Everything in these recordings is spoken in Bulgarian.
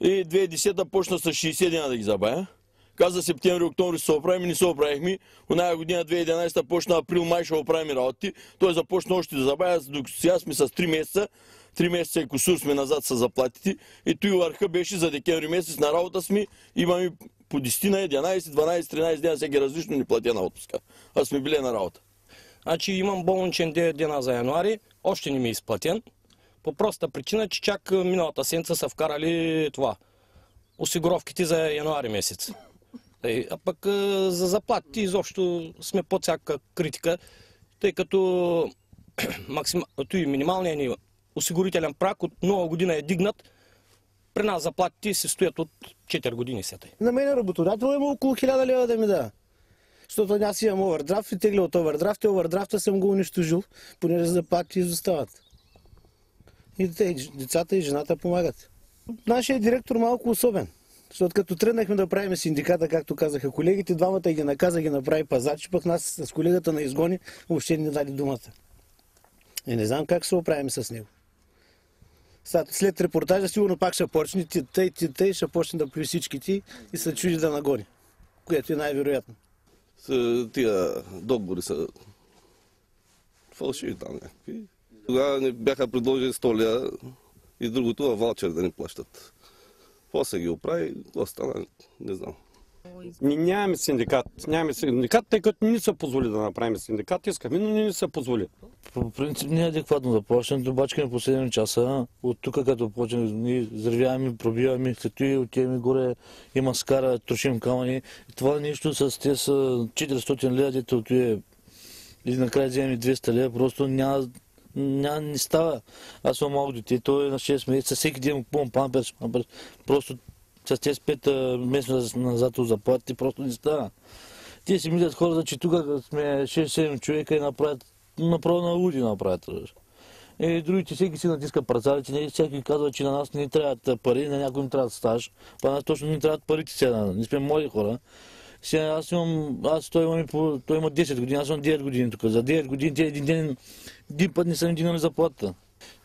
И 2010 почна с 60 дена да ги забавя. Каза септември, октомври се оправим, не се оправихме. Оная година 2011 почна април, май ще оправим работи. Той започна още да забавя, докато сега сме с 3 месеца. 3 месеца и кусур сме назад с заплатите. И той върха беше за декември месец на работа сме. Имаме по 10 на 11, 12, 13 дена, всеки различно ни платена отпуска. А сме били на работа. Значи имам болничен 9 дена за януари, още не ми е изплатен. По проста причина, че чак миналата седмица са вкарали това. Осигуровките за януари месец. А пък за заплатите изобщо сме под всяка критика, тъй като минималният ни осигурителен праг от нова година е дигнат. При нас заплатите се стоят от 4 години сета. На мен работодател има около 1000 лева да ми да. Защото аз имам овердрафт и тегля от овердрафт и овердрафта съм го унищожил, понеже заплатите изостават. И децата и жената помагат. Нашият директор малко особен. Защото като тръгнахме да правим синдиката, както казаха колегите, двамата ги наказа, ги направи пазачи, пък нас с колегата на изгони въобще не даде думата. И не знам как се оправим с него. След репортажа сигурно пак ще почне, тъй ще почне да плюи всичките и се чуди да нагони, което е най-вероятно. Тия договори са фалшиви там някакви. Тогава ни бяха предложили 100 лева и другото във ваучер да ни плащат. После ги оправи, какво стана, не знам. Нямаме синдикат, тъй като не са позволи да направим синдикат, искаме, но не са позволи. По принцип не е адекватно да почнем, добачкаме по 7 часа. От тук като почнем, ние взривяваме, пробиваме, като и отиваме горе, има скара, трошим камъни. Това нещо с тези 400 лева, дето отиваме и накрая вземем 200 лева, просто не става. Аз съм малко дете, той е на 6 месеца, всеки ден купувам памперс, просто с тези 5 месеца назад от заплатите просто не става. Те си мислят хората, че тук сме 6-7 човека и направо на луди направят. И другите всеки си натиска парцалите, всеки казва, че на нас не трябват пари, на някой им трябват стаж, па на нас точно не трябват парите сега, не сме млади хора. Сега той има 10 години, аз имам 9 години тук. За 9 години един път не са ми дигнали заплатата.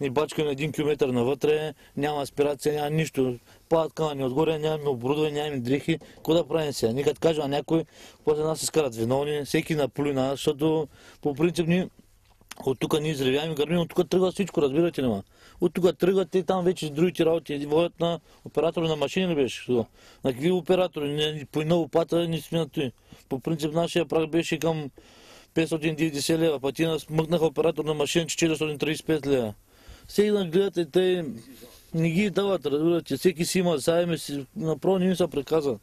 Ни бачкаме 1 километър навътре, няма аспирация, няма нищо. Падат камъни отгоре, нямаме оборудване, нямаме дрехи. Какво да правим сега? Ние като кажем на някой, после нас се скарат виновни, всеки наплюи нас, защото по принцип от тук ние изревяваме гърми, от тук тръгва всичко, разбирате ли ма? От тук тръгват и там вече другите работи водят на оператори на машини ли беше? На какви оператори? По една лопата не сме на той. По принцип нашия праг беше към 590 лева, пъти нас мъкнаха оператор на машина 435 лева. Всеки да гледате, те не ги дават, разбирате, всеки си има заеме, направо не им се приказва.